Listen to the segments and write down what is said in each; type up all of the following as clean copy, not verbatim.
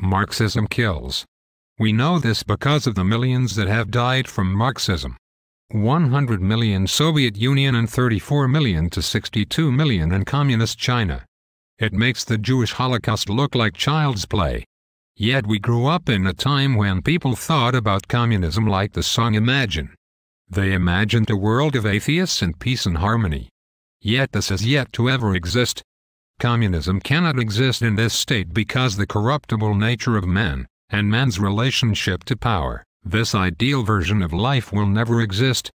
Marxism kills. We know this because of the millions that have died from Marxism. 100 million Soviet Union and 34 million to 62 million in Communist China. It makes the Jewish Holocaust look like child's play. Yet we grew up in a time when people thought about communism like the song Imagine. They imagined a world of atheists and peace and harmony. Yet this has yet to ever exist. Communism cannot exist in this state because the corruptible nature of man, and man's relationship to power, this ideal version of life will never exist.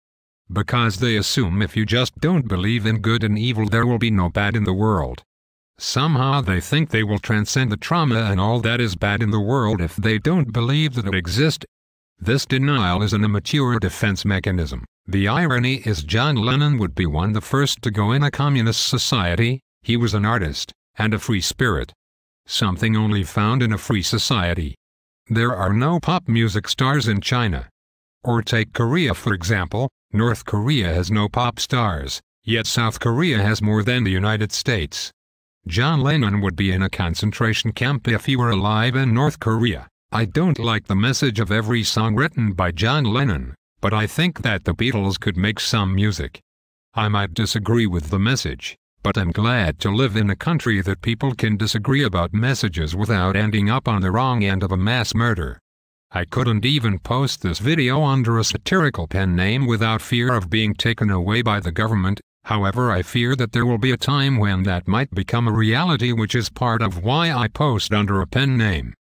Because they assume if you just don't believe in good and evil there will be no bad in the world. Somehow they think they will transcend the trauma and all that is bad in the world if they don't believe that it exists. This denial is an immature defense mechanism. The irony is John Lennon would be one of the first to go in a communist society. He was an artist, and a free spirit. Something only found in a free society. There are no pop music stars in China. Or take Korea for example. North Korea has no pop stars, yet South Korea has more than the United States. John Lennon would be in a concentration camp if he were alive in North Korea. I don't like the message of every song written by John Lennon, but I think that the Beatles could make some music. I might disagree with the message, but I'm glad to live in a country that people can disagree about messages without ending up on the wrong end of a mass murder. I couldn't even post this video under a satirical pen name without fear of being taken away by the government. However, I fear that there will be a time when that might become a reality, which is part of why I post under a pen name.